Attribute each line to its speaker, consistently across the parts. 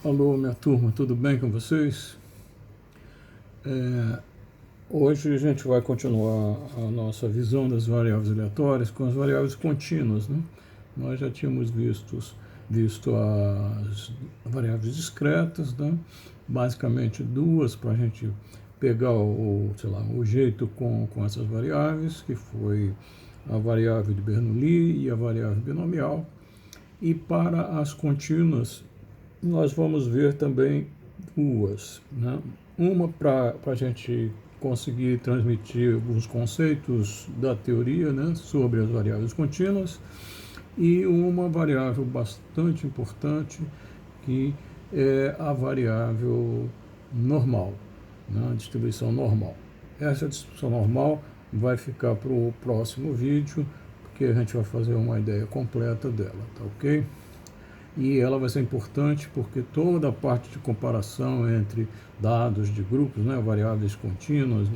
Speaker 1: Alô, minha turma, tudo bem com vocês? Hoje a gente vai continuar a nossa visão das variáveis aleatórias com as variáveis contínuas, né? Nós já tínhamos visto as variáveis discretas, né? Basicamente duas para a gente pegar o jeito com essas variáveis, que foi a variável de Bernoulli e a variável binomial. E para as contínuas, nós vamos ver também duas, né? Uma para a gente conseguir transmitir alguns conceitos da teoria, né, sobre as variáveis contínuas, e uma variável bastante importante que é a variável normal, né, a distribuição normal. Essa distribuição normal vai ficar para o próximo vídeo, porque a gente vai fazer uma ideia completa dela, tá ok? E ela vai ser importante porque toda a parte de comparação entre dados de grupos, né, variáveis contínuas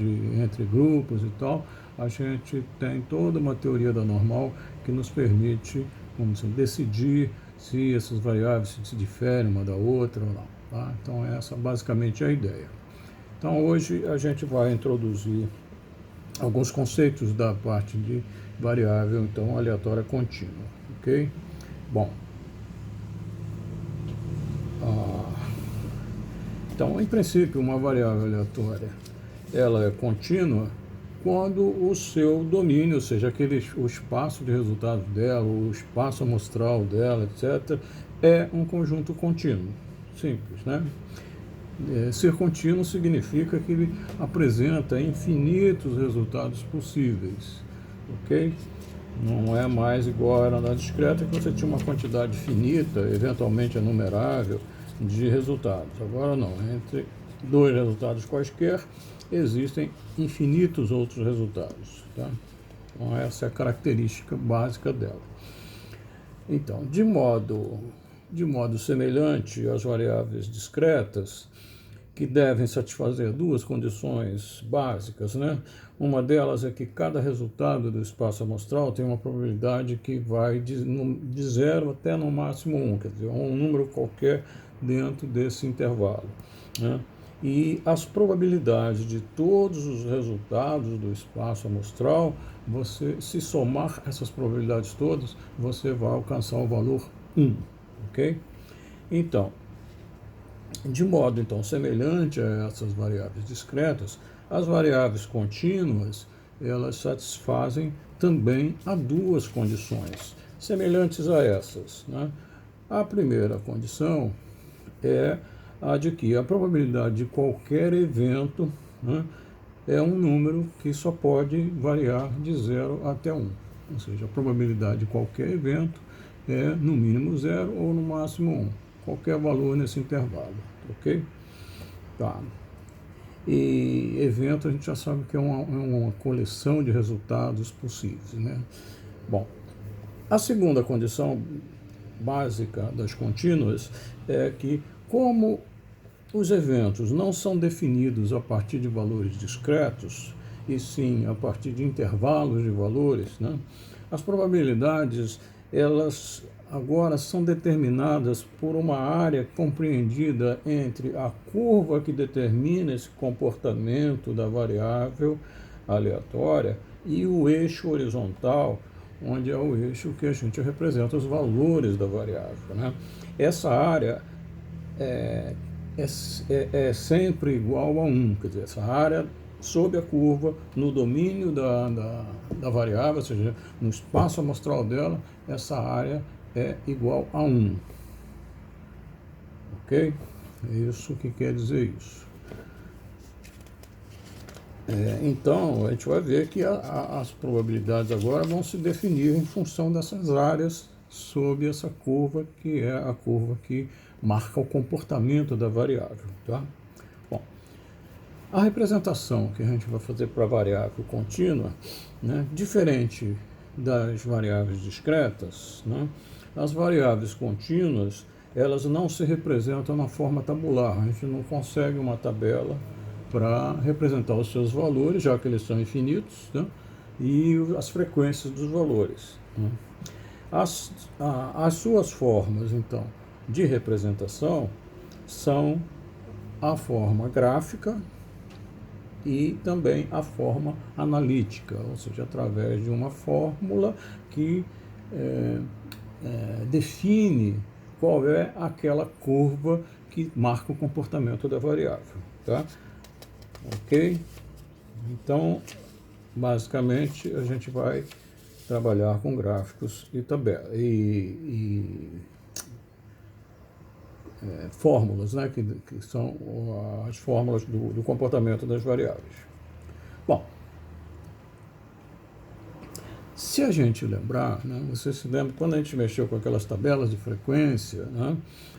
Speaker 1: entre grupos e tal, a gente tem toda uma teoria da normal que nos permite, vamos dizer, decidir se essas variáveis se diferem uma da outra ou não. Tá? Então essa basicamente é a ideia. Então hoje a gente vai introduzir alguns conceitos da parte de variável então aleatória contínua, ok? Bom, então, em princípio, uma variável aleatória, ela é contínua quando o seu domínio, ou seja, o espaço de resultados dela, o espaço amostral dela, etc., é um conjunto contínuo. Simples, né? Ser contínuo significa que ele apresenta infinitos resultados possíveis, ok? Não é mais igual era na discreta, que você tinha uma quantidade finita, eventualmente enumerável, de resultados. Agora não, entre dois resultados quaisquer, existem infinitos outros resultados. Tá? Então essa é a característica básica dela. Então, de modo semelhante às variáveis discretas, que devem satisfazer duas condições básicas, né? Uma delas é que cada resultado do espaço amostral tem uma probabilidade que vai de 0 até no máximo 1, quer dizer, um número qualquer dentro desse intervalo, né? E as probabilidades de todos os resultados do espaço amostral, você, se somar essas probabilidades todas, você vai alcançar o valor 1, ok? Então, de modo, então, semelhante a essas variáveis discretas, as variáveis contínuas, elas satisfazem também a duas condições semelhantes a essas, né? A primeira condição é a de que a probabilidade de qualquer evento, né, é um número que só pode variar de 0 até 1. Ou seja, a probabilidade de qualquer evento é no mínimo 0 ou no máximo 1. Qualquer valor nesse intervalo, ok? Tá. E evento a gente já sabe que é uma coleção de resultados possíveis, né? Bom, a segunda condição básica das contínuas é que, como os eventos não são definidos a partir de valores discretos, e sim a partir de intervalos de valores, né? As probabilidades, elas agora são determinadas por uma área compreendida entre a curva que determina esse comportamento da variável aleatória e o eixo horizontal, onde é o eixo que a gente representa os valores da variável, né? Essa área é sempre igual a 1, quer dizer, essa área sob a curva, no domínio da variável, ou seja, no espaço amostral dela, essa área é igual a 1. Ok? É isso que quer dizer isso. Então, a gente vai ver que as probabilidades agora vão se definir em função dessas áreas sob essa curva, que é a curva que marca o comportamento da variável. Tá? Bom, a representação que a gente vai fazer para a variável contínua, né, diferente das variáveis discretas, né, as variáveis contínuas, elas não se representam na forma tabular. A gente não consegue uma tabela para representar os seus valores, já que eles são infinitos, né, e as frequências dos valores, né. As suas formas, então, de representação são a forma gráfica e também a forma analítica, ou seja, através de uma fórmula que define qual é aquela curva que marca o comportamento da variável, tá? Ok? Então, basicamente, a gente vai trabalhar com gráficos e tabelas fórmulas, né, que são as fórmulas do comportamento das variáveis. Bom, se a gente lembrar, né, você se lembra quando a gente mexeu com aquelas tabelas de frequência, né,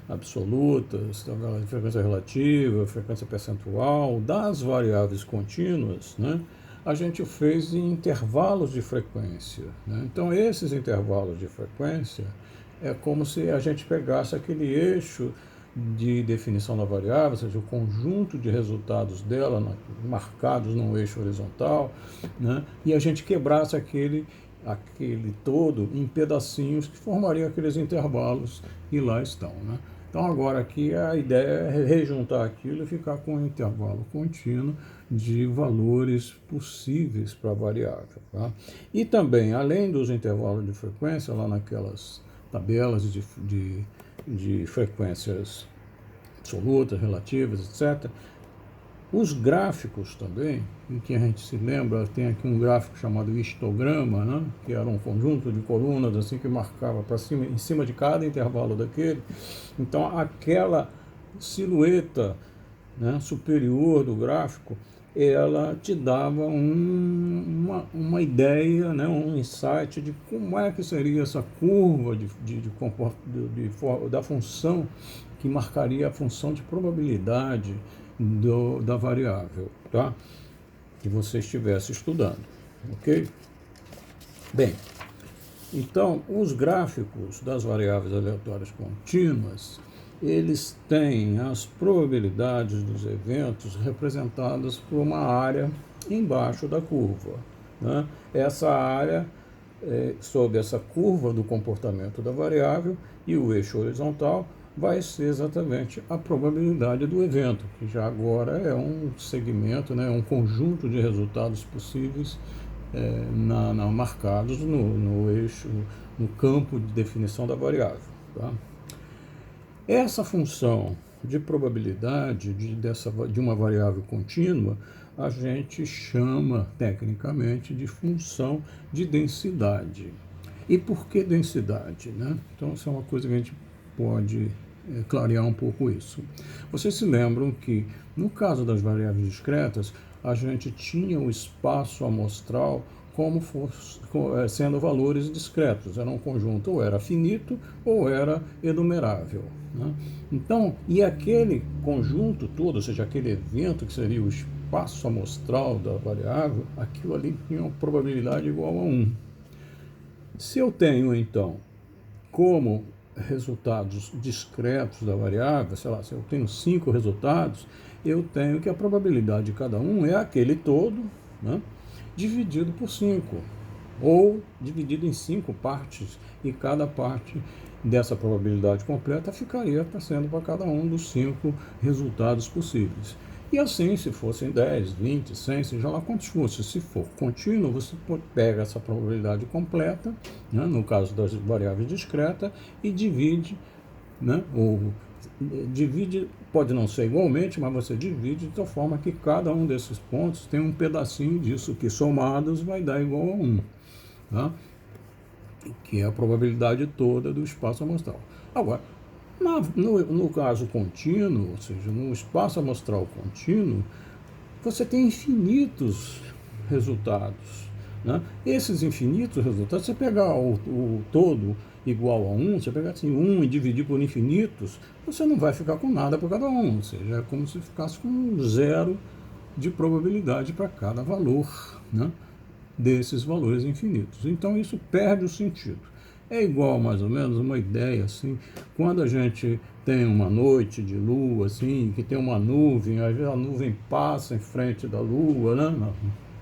Speaker 1: absolutas, tabelas de frequência relativa, frequência percentual, das variáveis contínuas, né, a gente fez em intervalos de frequência, né? Então, esses intervalos de frequência é como se a gente pegasse aquele eixo de definição da variável, ou seja, o conjunto de resultados dela marcados num eixo horizontal, né? E a gente quebrasse aquele todo em pedacinhos que formariam aqueles intervalos e lá estão, né? Então agora aqui a ideia é rejuntar aquilo e ficar com um intervalo contínuo de valores possíveis para a variável, tá? E também, além dos intervalos de frequência, lá naquelas tabelas de frequências absolutas, relativas, etc., os gráficos também, em que a gente se lembra, tem aqui um gráfico chamado histograma, né, que era um conjunto de colunas assim que marcava para cima, em cima de cada intervalo daquele. Então, aquela silhueta, né, superior do gráfico, ela te dava uma ideia, né, um insight de como é que seria essa curva da função que marcaria a função de probabilidade da variável, tá? Que você estivesse estudando, ok? Bem, então, os gráficos das variáveis aleatórias contínuas, eles têm as probabilidades dos eventos representadas por uma área embaixo da curva, né? Essa área, sob essa curva do comportamento da variável e o eixo horizontal, vai ser exatamente a probabilidade do evento, que já agora é um segmento, né, um conjunto de resultados possíveis marcados no eixo, no campo de definição da variável, tá? Essa função de probabilidade de uma variável contínua, a gente chama tecnicamente de função de densidade. E por que densidade, né? Então, isso é uma coisa que a gente pode clarear um pouco isso. Vocês se lembram que, no caso das variáveis discretas, a gente tinha o espaço amostral como sendo valores discretos. Era um conjunto, ou era finito, ou era enumerável, né? Então, e aquele conjunto todo, ou seja, aquele evento que seria o espaço amostral da variável, aquilo ali tinha uma probabilidade igual a 1. Se eu tenho, então, como resultados discretos da variável, sei lá, se eu tenho 5 resultados, eu tenho que a probabilidade de cada um é aquele todo, né, dividido por 5, ou dividido em 5 partes, e cada parte dessa probabilidade completa ficaria sendo para cada um dos 5 resultados possíveis. E assim, se fossem 10, 20, 100, seja lá quantos fossem, se for contínuo, você pega essa probabilidade completa, né, no caso das variáveis discretas, e divide, né, divide, pode não ser igualmente, mas você divide de tal forma que cada um desses pontos tem um pedacinho disso, que somados vai dar igual a 1, tá? Que é a probabilidade toda do espaço amostral. Agora, no caso contínuo, ou seja, no espaço amostral contínuo, você tem infinitos resultados, né? Esses infinitos resultados, você pegar o todo igual a 1, você pegar assim 1 e dividir por infinitos, você não vai ficar com nada por cada um, ou seja, é como se ficasse com 0 de probabilidade para cada valor, né, desses valores infinitos. Então isso perde o sentido. É igual, mais ou menos, uma ideia assim, quando a gente tem uma noite de lua, assim, que tem uma nuvem, às vezes a nuvem passa em frente da lua, né,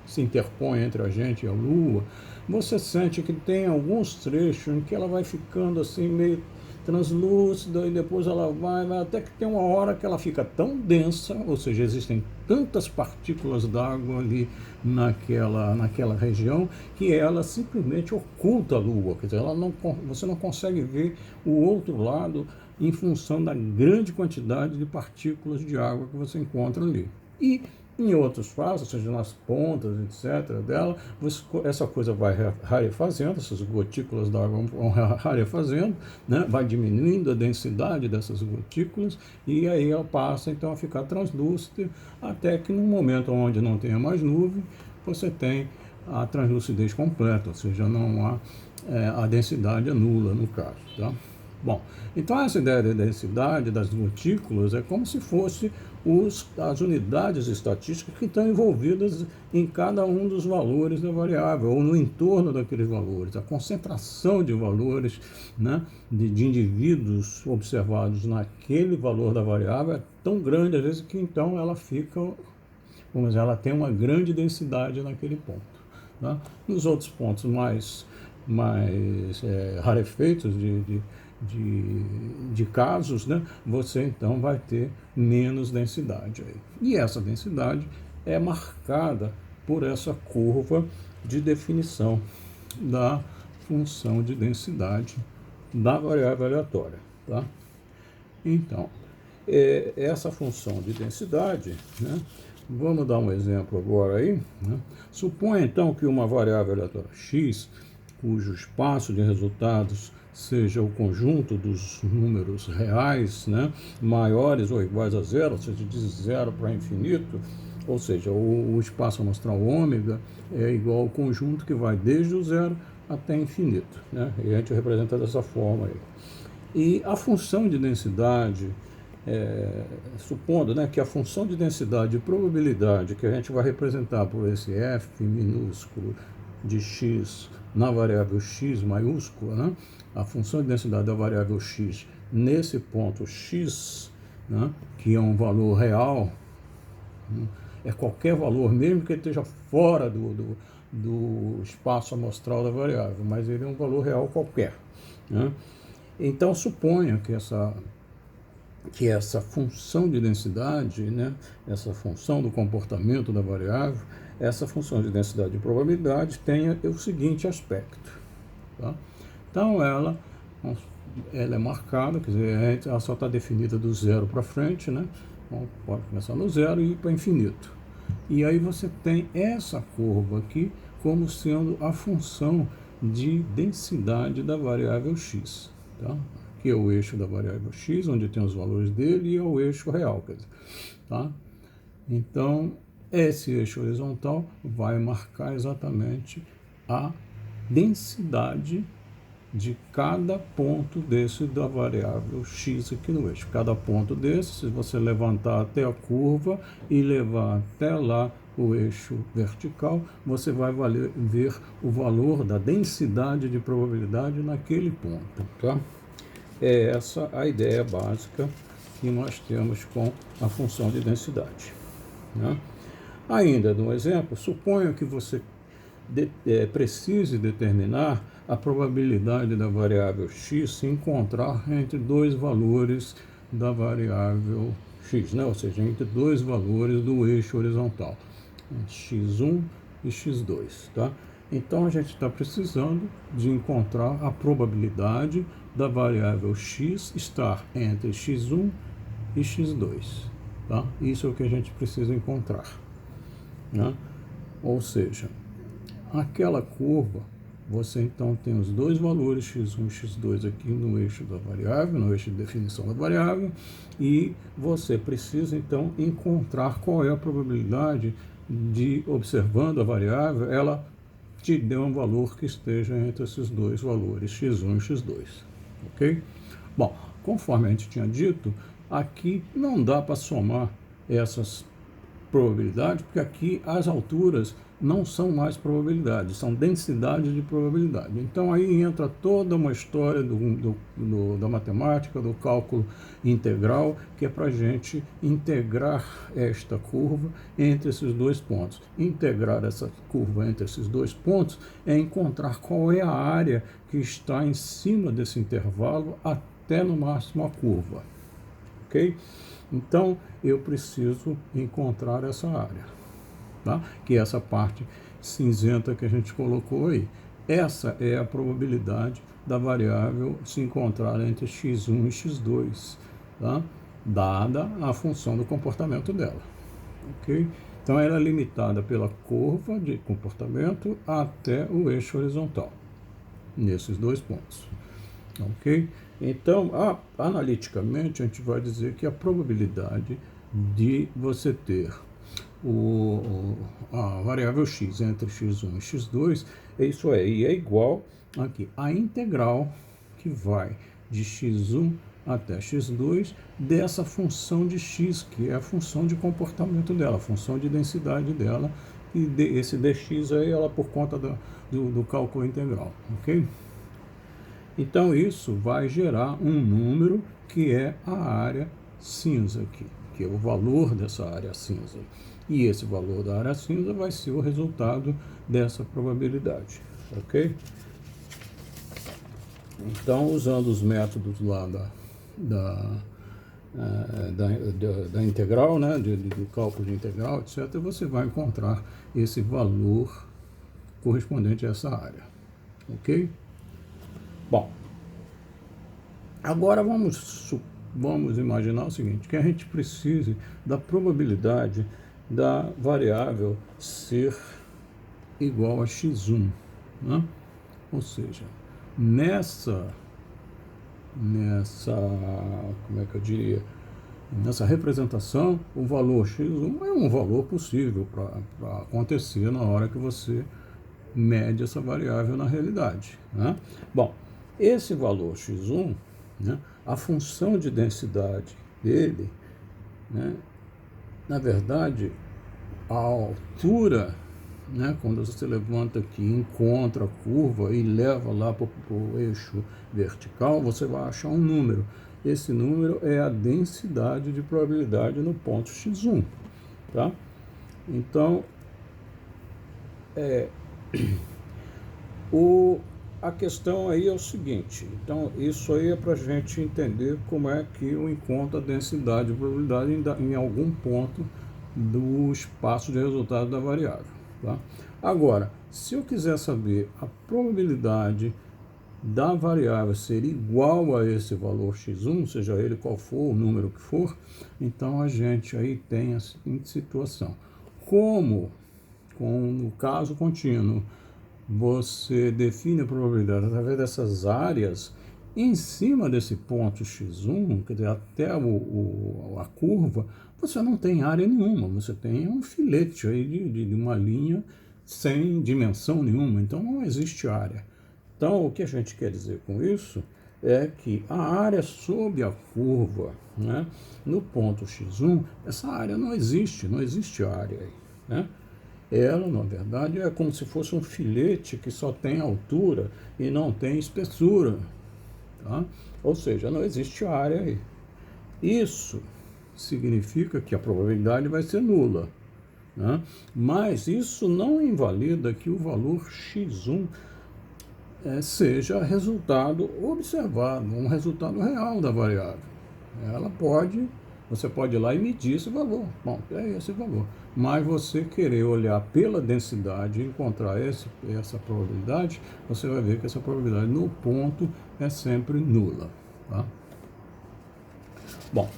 Speaker 1: se interpõe entre a gente e a lua, você sente que tem alguns trechos em que ela vai ficando assim, meio translúcida, e depois ela vai até que tem uma hora que ela fica tão densa, ou seja, existem tantas partículas d'água ali naquela região, que ela simplesmente oculta a Lua, quer dizer, você não consegue ver o outro lado em função da grande quantidade de partículas de água que você encontra ali. E em outros fases, ou seja, nas pontas, etc., dela, essa coisa vai rarefazendo, essas gotículas d'água vão rarefazendo, né? Vai diminuindo a densidade dessas gotículas, e aí ela passa então a ficar translúcida, até que no momento onde não tenha mais nuvem, você tem a translucidez completa, ou seja, não há a densidade é nula no caso, tá? Bom, então essa ideia de densidade das gotículas é como se fosse as unidades estatísticas que estão envolvidas em cada um dos valores da variável, ou no entorno daqueles valores. A concentração de valores, né, de indivíduos observados naquele valor da variável é tão grande, às vezes, que então ela fica, vamos dizer, ela tem uma grande densidade naquele ponto. Tá? Nos outros pontos mais rarefeitos de casos, né, você então vai ter menos densidade aí. E essa densidade é marcada por essa curva de definição da função de densidade da variável aleatória. Tá? Então, essa função de densidade, né, vamos dar um exemplo agora aí, né? Suponha então que uma variável aleatória x, cujo espaço de resultados seja o conjunto dos números reais, né, maiores ou iguais a zero, ou seja, de zero para infinito, ou seja, o espaço amostral ômega é igual ao conjunto que vai desde o zero até infinito, né? E a gente representa dessa forma aí. E a função de densidade, supondo, né, que a função de densidade e probabilidade que a gente vai representar por esse f minúsculo de x na variável x maiúscula, né, a função de densidade da variável x nesse ponto x, né, que é um valor real, né, é qualquer valor, mesmo que ele esteja fora do espaço amostral da variável, mas ele é um valor real qualquer, né? Então, suponha que essa função de densidade, né, essa função do comportamento da variável, essa função de densidade e probabilidade tenha o seguinte aspecto. Tá? Então, ela é marcada, quer dizer, ela só está definida do zero para frente, né? Então, pode começar no zero e ir para infinito. E aí você tem essa curva aqui como sendo a função de densidade da variável x. Tá? Aqui é o eixo da variável x, onde tem os valores dele, e é o eixo real. Quer dizer, tá? Então, esse eixo horizontal vai marcar exatamente a densidade de cada ponto desse da variável x aqui no eixo. Cada ponto desse, se você levantar até a curva e levar até lá o eixo vertical, você vai ver o valor da densidade de probabilidade naquele ponto. Tá? É essa a ideia básica que nós temos com a função de densidade. Né? Ainda no exemplo, suponha que você precise determinar a probabilidade da variável x se encontrar entre dois valores da variável x, né? Ou seja, entre dois valores do eixo horizontal, x1 e x2. Tá? Então, a gente está precisando de encontrar a probabilidade da variável x estar entre x1 e x2. Tá? Isso é o que a gente precisa encontrar. Né? Ou seja, aquela curva, você então tem os dois valores x1 e x2 aqui no eixo da variável, no eixo de definição da variável, e você precisa então encontrar qual é a probabilidade de, observando a variável, ela te dê um valor que esteja entre esses dois valores, x1 e x2. Ok? Bom, conforme a gente tinha dito, aqui não dá para somar essas probabilidades, porque aqui as alturas não são mais probabilidades, são densidades de probabilidade. Então aí entra toda uma história da matemática, do cálculo integral, que é para a gente integrar esta curva entre esses dois pontos. Integrar essa curva entre esses dois pontos é encontrar qual é a área que está em cima desse intervalo até no máximo a curva, ok? Então, eu preciso encontrar essa área, tá? Que é essa parte cinzenta que a gente colocou aí. Essa é a probabilidade da variável se encontrar entre x1 e x2, tá? Dada a função do comportamento dela, ok? Então, ela é limitada pela curva de comportamento até o eixo horizontal, nesses dois pontos, ok? Então, analiticamente, a gente vai dizer que a probabilidade de você ter a variável x entre x1 e x2, isso é igual aqui a integral que vai de x1 até x2 dessa função de x, que é a função de comportamento dela, a função de densidade dela, e esse dx aí, ela por conta do cálculo integral, ok? Então, isso vai gerar um número que é a área cinza aqui, que é o valor dessa área cinza. E esse valor da área cinza vai ser o resultado dessa probabilidade, ok? Então, usando os métodos lá da integral, né, do cálculo de integral, etc., você vai encontrar esse valor correspondente a essa área, ok? Bom, agora vamos imaginar o seguinte, que a gente precise da probabilidade da variável ser igual a x1, né? Ou seja, nessa, como é que eu diria, nessa representação, o valor x1 é um valor possível para acontecer na hora que você mede essa variável na realidade, né? Bom, esse valor x1, né, a função de densidade dele, né, na verdade, a altura, né, quando você levanta aqui, encontra a curva e leva lá para o eixo vertical, você vai achar um número. Esse número é a densidade de probabilidade no ponto x1, tá? Então, a questão aí é o seguinte, então isso aí é para a gente entender como é que eu encontro a densidade de probabilidade em algum ponto do espaço de resultado da variável, tá? Agora, se eu quiser saber a probabilidade da variável ser igual a esse valor x1, seja ele qual for, o número que for, então a gente aí tem a seguinte situação. Como no caso contínuo, você define a probabilidade através dessas áreas em cima desse ponto x1, quer dizer, até a curva, você não tem área nenhuma, você tem um filete aí de uma linha sem dimensão nenhuma, então não existe área. Então, o que a gente quer dizer com isso é que a área sob a curva, né, no ponto x1, essa área não existe área aí, né? Ela, na verdade, é como se fosse um filete que só tem altura e não tem espessura, tá? Ou seja, não existe área aí. Isso significa que a probabilidade vai ser nula, né? Mas isso não invalida que o valor x1 seja resultado observado, um resultado real da variável. Você pode ir lá e medir esse valor. Bom, é esse valor. Mas você querer olhar pela densidade e encontrar essa probabilidade, você vai ver que essa probabilidade no ponto é sempre nula, tá? Bom,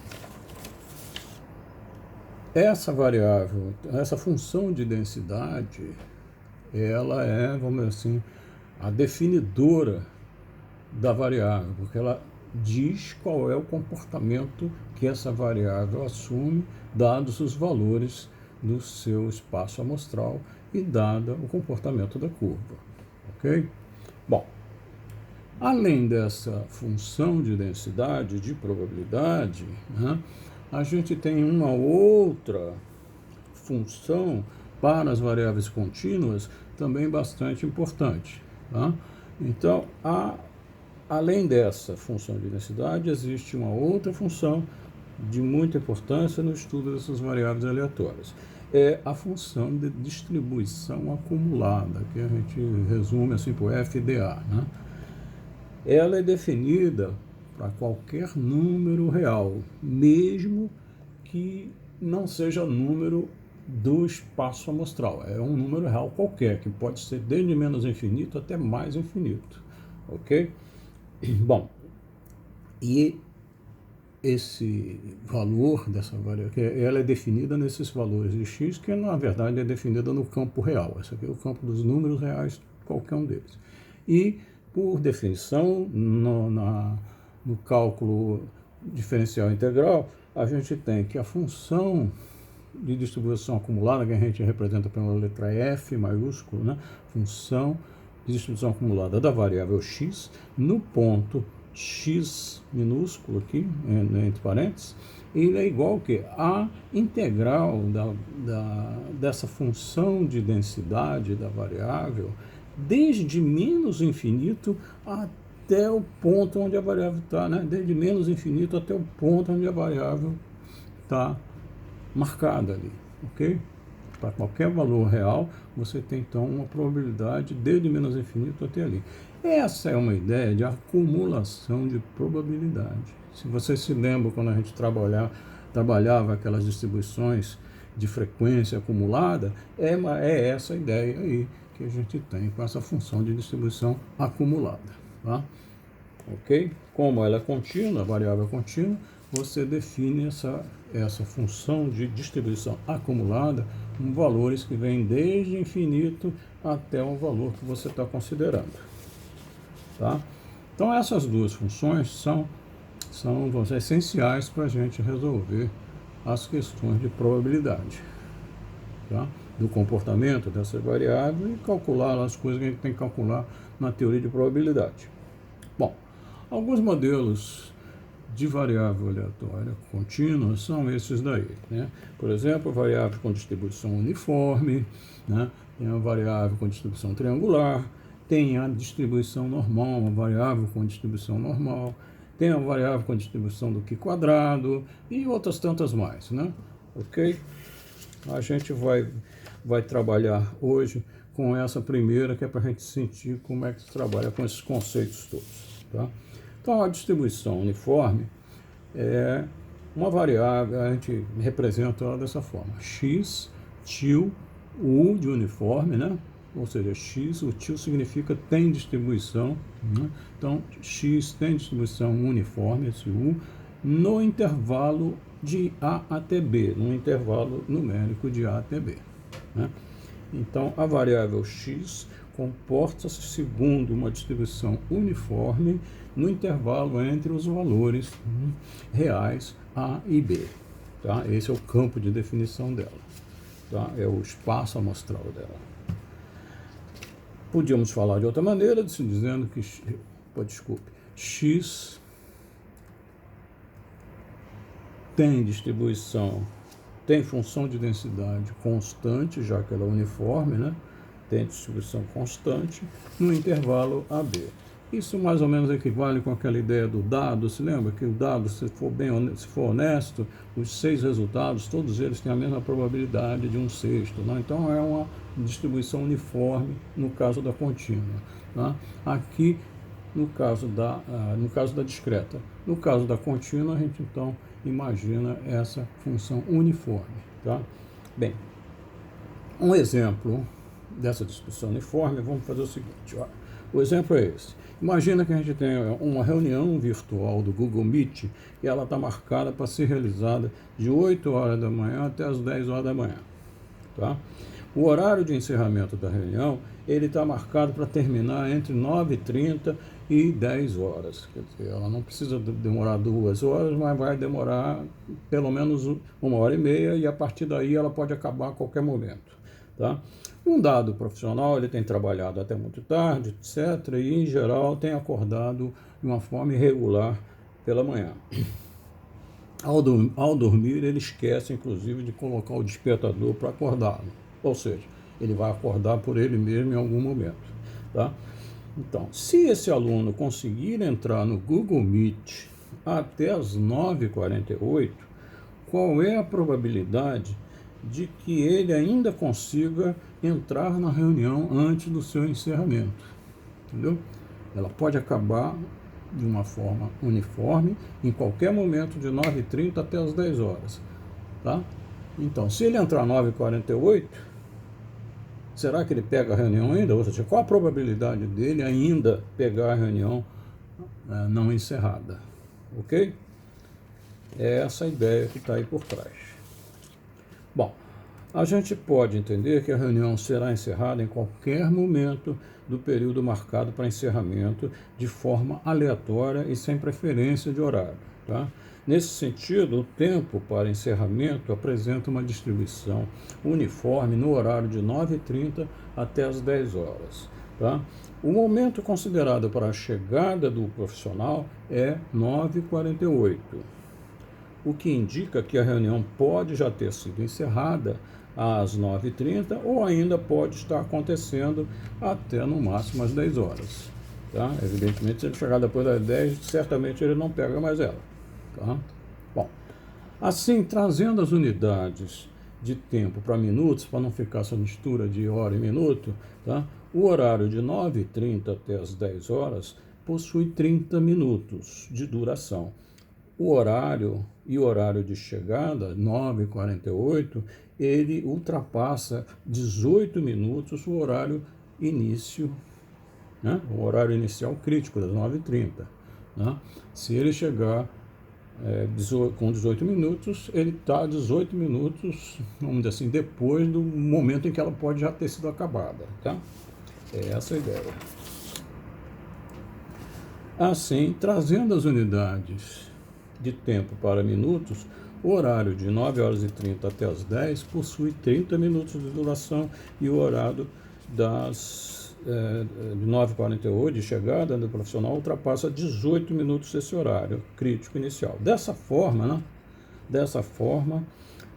Speaker 1: essa variável, essa função de densidade, ela é, vamos dizer assim, a definidora da variável, porque ela diz qual é o comportamento que essa variável assume, dados os valores do seu espaço amostral e dada o comportamento da curva, ok? Bom, além dessa função de densidade, de probabilidade, né, a gente tem uma outra função para as variáveis contínuas também bastante importante, tá? Então, além dessa função de densidade, existe uma outra função de muita importância no estudo dessas variáveis aleatórias. É a função de distribuição acumulada, que a gente resume assim por FDA, né? Ela é definida para qualquer número real, mesmo que não seja número do espaço amostral. É um número real qualquer, que pode ser desde menos infinito até mais infinito. Ok? Bom, e esse valor dessa variável, ela é definida nesses valores de x, que na verdade é definida no campo real. Esse aqui é o campo dos números reais, qualquer um deles. E, por definição, no cálculo diferencial integral, a gente tem que a função de distribuição acumulada, que a gente representa pela letra F maiúsculo, né? Função de distribuição acumulada da variável x no ponto x minúsculo aqui, entre parênteses, ele é igual que a integral dessa função de densidade da variável desde menos infinito até o ponto onde a variável está, né? Desde menos infinito até o ponto onde a variável está marcada ali, ok? Para qualquer valor real, você tem então uma probabilidade desde menos infinito até ali. Essa é uma ideia de acumulação de probabilidade. Se você se lembra quando a gente trabalhava aquelas distribuições de frequência acumulada, é essa ideia aí que a gente tem com essa função de distribuição acumulada. Tá? Ok? Como ela é contínua, a variável é contínua, você define essa função de distribuição acumulada com valores que vêm desde infinito até o valor que você está considerando. Tá? Então, essas duas funções são essenciais para a gente resolver as questões de probabilidade, tá? Do comportamento dessa variável e calcular as coisas que a gente tem que calcular na teoria de probabilidade. Bom, alguns modelos de variável aleatória contínua são esses daí, né? Por exemplo, a variável com distribuição uniforme, né? Tem a variável com distribuição triangular, tem a distribuição normal, uma variável com distribuição normal, tem a variável com distribuição do Q quadrado e outras tantas mais, né? Ok? A gente vai trabalhar hoje com essa primeira, que é para a gente sentir como é que se trabalha com esses conceitos todos, tá? Então, a distribuição uniforme é uma variável, a gente representa ela dessa forma: x, til, u de uniforme, né? Ou seja, x, o til significa tem distribuição, né? Então, x tem distribuição uniforme, esse u, no intervalo de A até B, no intervalo numérico de A até B, né? Então, a variável x comporta-se segundo uma distribuição uniforme no intervalo entre os valores reais A e B. Tá? Esse é o campo de definição dela. Tá? É o espaço amostral dela. Podíamos falar de outra maneira, dizendo que, x tem distribuição, tem função de densidade constante, já que ela é uniforme, né? Tem distribuição constante no intervalo AB. Isso mais ou menos equivale com aquela ideia do dado. Se lembra que o dado, se for honesto, os 6 resultados, todos eles têm a mesma probabilidade de 1/6, né? Então é uma distribuição uniforme no caso da contínua, tá? Aqui no caso da discreta. No caso da contínua, a gente então imagina essa função uniforme, tá? Bem, um exemplo dessa distribuição uniforme, vamos fazer o seguinte, ó. O exemplo é esse. Imagina que a gente tem uma reunião virtual do Google Meet e ela está marcada para ser realizada de 8 horas da manhã até as 10 horas da manhã, tá? O horário de encerramento da reunião, ele está marcado para terminar entre 9h30 e 10 horas. Quer dizer, ela não precisa demorar 2 horas, mas vai demorar pelo menos 1h30 e a partir daí ela pode acabar a qualquer momento, tá? Um dado profissional, ele tem trabalhado até muito tarde, etc., e em geral tem acordado de uma forma irregular pela manhã. Ao dormir, ele esquece, inclusive, de colocar o despertador para acordá-lo. Ou seja, ele vai acordar por ele mesmo em algum momento, tá? Então, se esse aluno conseguir entrar no Google Meet até as 9h48, qual é a probabilidade de que ele ainda consiga entrar na reunião antes do seu encerramento? Entendeu? Ela pode acabar de uma forma uniforme, em qualquer momento de 9h30 até as 10 horas. Tá? Então, se ele entrar 9h48, será que ele pega a reunião ainda? Ou seja, qual a probabilidade dele ainda pegar a reunião não encerrada? Ok? É essa a ideia que está aí por trás. Bom, a gente pode entender que a reunião será encerrada em qualquer momento do período marcado para encerramento, de forma aleatória e sem preferência de horário. Tá? Nesse sentido, o tempo para encerramento apresenta uma distribuição uniforme no horário de 9h30 até as 10 horas. Tá? O momento considerado para a chegada do profissional é 9h48. O que indica que a reunião pode já ter sido encerrada às 9h30 ou ainda pode estar acontecendo até no máximo às 10 horas. Tá? Evidentemente, se ele chegar depois das 10, certamente ele não pega mais ela. Tá? Bom, assim, trazendo as unidades de tempo para minutos, para não ficar essa mistura de hora e minuto, tá? O horário de 9h30 até as 10 horas possui 30 minutos de duração. O horário e o horário de chegada, 9h48, ele ultrapassa 18 minutos o horário início, né? O horário inicial crítico, das 9h30. Né? Se ele chegar com 18 minutos, ele está 18 minutos, vamos dizer assim, depois do momento em que ela pode já ter sido acabada. Tá? É essa a ideia. Assim, trazendo as unidades de tempo para minutos, o horário de 9h30 até as 10 possui 30 minutos de duração e o horário de 9h48 de chegada do profissional ultrapassa 18 minutos esse horário crítico inicial. Dessa forma,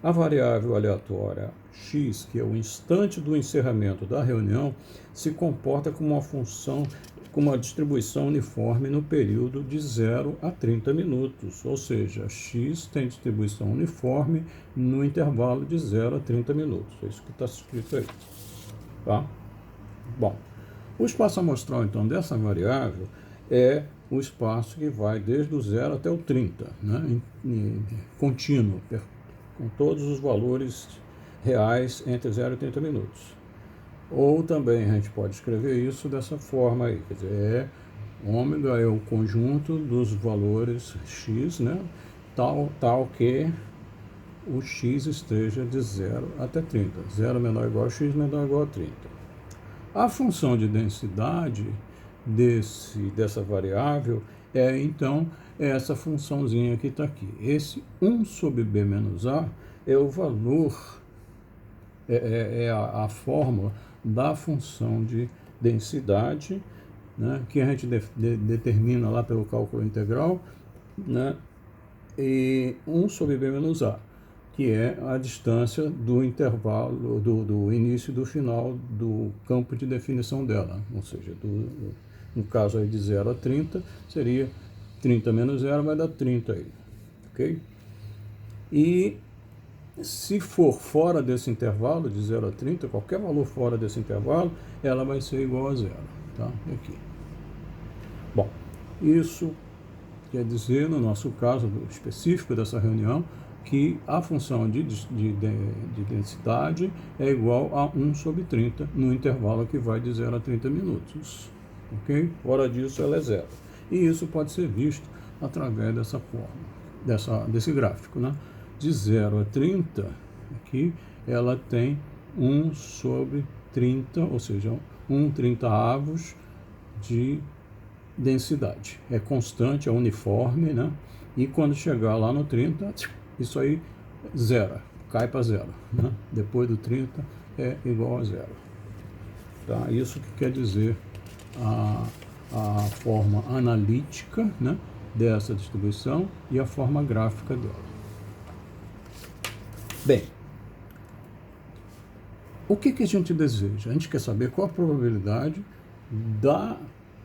Speaker 1: a variável aleatória x, que é o instante do encerramento da reunião, se comporta como uma função com uma distribuição uniforme no período de 0 a 30 minutos, ou seja, x tem distribuição uniforme no intervalo de 0 a 30 minutos. É isso que está escrito aí. Tá? Bom, o espaço amostral, então, dessa variável é o espaço que vai desde o 0 até o 30, né, contínuo, com todos os valores reais entre 0 e 30 minutos. Ou também a gente pode escrever isso dessa forma aí, quer dizer, ômega é o conjunto dos valores x, né, tal que o x esteja de 0 até 30. 0 menor ou igual a x, menor ou igual a 30. A função de densidade dessa variável é, então, essa funçãozinha que está aqui. Esse 1 sobre b menos a é o valor, a fórmula da função de densidade, né, que a gente determina lá pelo cálculo integral, né, e 1 sobre b menos a, que é a distância do intervalo, do início e do final do campo de definição dela, ou seja, no caso aí de 0 a 30, seria 30 menos 0 vai dar 30 aí, ok? E se for fora desse intervalo, de 0 a 30, qualquer valor fora desse intervalo, ela vai ser igual a 0. Tá? Aqui. Bom, isso quer dizer, no nosso caso específico dessa reunião, que a função de densidade é igual a 1 sobre 30, no intervalo que vai de 0 a 30 minutos. Ok? Fora disso, ela é 0. E isso pode ser visto através dessa forma, desse gráfico, né? De 0 a 30, aqui, ela tem 1 sobre 30, ou seja, 1/30 de densidade. É constante, é uniforme, né? E quando chegar lá no 30, isso aí zero, cai para 0. Né? Depois do 30 é igual a 0. Tá? Isso que quer dizer a forma analítica, né, dessa distribuição e a forma gráfica dela. Bem, o que a gente deseja? A gente quer saber qual a probabilidade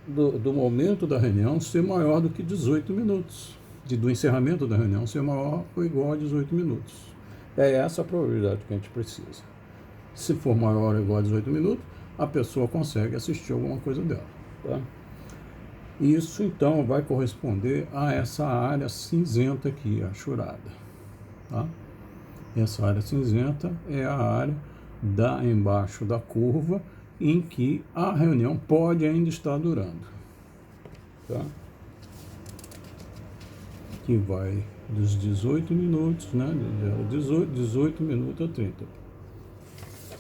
Speaker 1: do momento da reunião ser maior do que 18 minutos, do encerramento da reunião ser maior ou igual a 18 minutos. É essa a probabilidade que a gente precisa. Se for maior ou igual a 18 minutos, a pessoa consegue assistir alguma coisa dela. Tá? Isso, então, vai corresponder a essa área cinzenta aqui, achurada. Tá? Essa área cinzenta é a área embaixo da curva em que a reunião pode ainda estar durando. Tá? Que vai dos 18 minutos, né? 18 minutos a 30.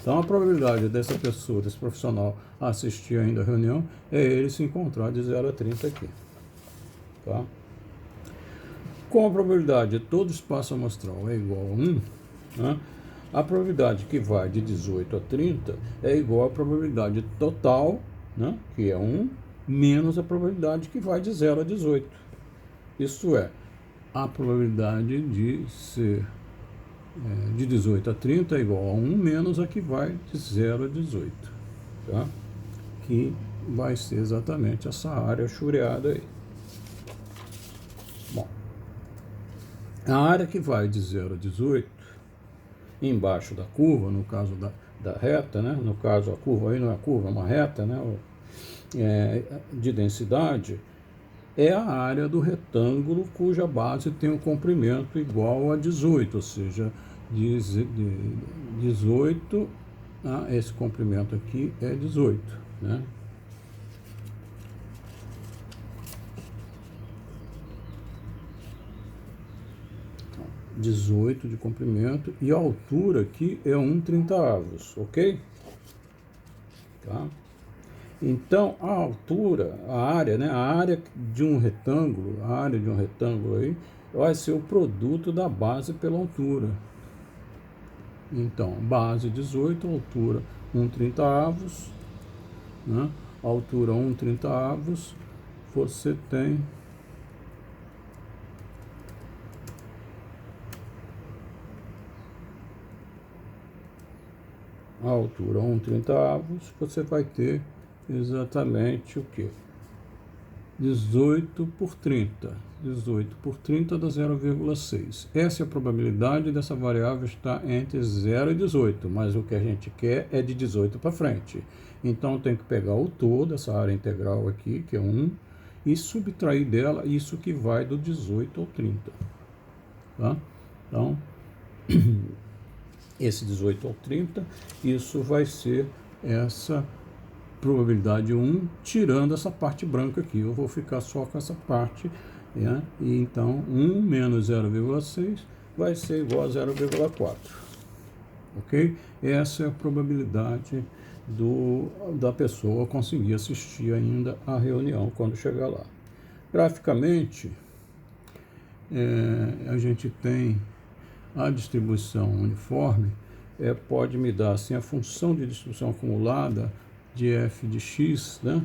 Speaker 1: Então, a probabilidade dessa pessoa, desse profissional, assistir ainda a reunião é ele se encontrar de 0 a 30 aqui. Tá? Com a probabilidade de todo espaço amostral é igual a 1, né? A probabilidade que vai de 18 a 30 é igual à probabilidade total, né? Que é 1, menos a probabilidade que vai de 0 a 18. Isso é, a probabilidade de ser de 18 a 30 é igual a 1 menos a que vai de 0 a 18, tá? Que vai ser exatamente essa área chureada aí. Bom, a área que vai de 0 a 18, embaixo da curva, no caso da reta, né? No caso a curva aí não é curva, é uma reta, né? De densidade, é a área do retângulo cuja base tem um comprimento igual a 18, ou seja, 18, esse comprimento aqui é 18, né? Então, 18 de comprimento e a altura aqui é 1/30, ok? Tá? Então, a altura, a área, né, a área de um retângulo, aí, vai ser o produto da base pela altura. Então, base 18, altura 1/30, né, altura 1/30, você tem a altura 1/30, você vai ter exatamente o que? 18 por 30. 18 por 30 dá 0,6. Essa é a probabilidade dessa variável estar entre 0 e 18, mas o que a gente quer é de 18 para frente. Então, tem que pegar o todo, essa área integral aqui, que é 1, e subtrair dela isso que vai do 18 ao 30. Tá? Então, esse 18 ao 30, isso vai ser essa probabilidade 1, tirando essa parte branca aqui. Eu vou ficar só com essa parte, né? E então 1 menos 0,6 vai ser igual a 0,4. Ok? Essa é a probabilidade da pessoa conseguir assistir ainda a reunião quando chegar lá. Graficamente, a gente tem a distribuição uniforme, pode me dar assim, a função de distribuição acumulada de f de x, né?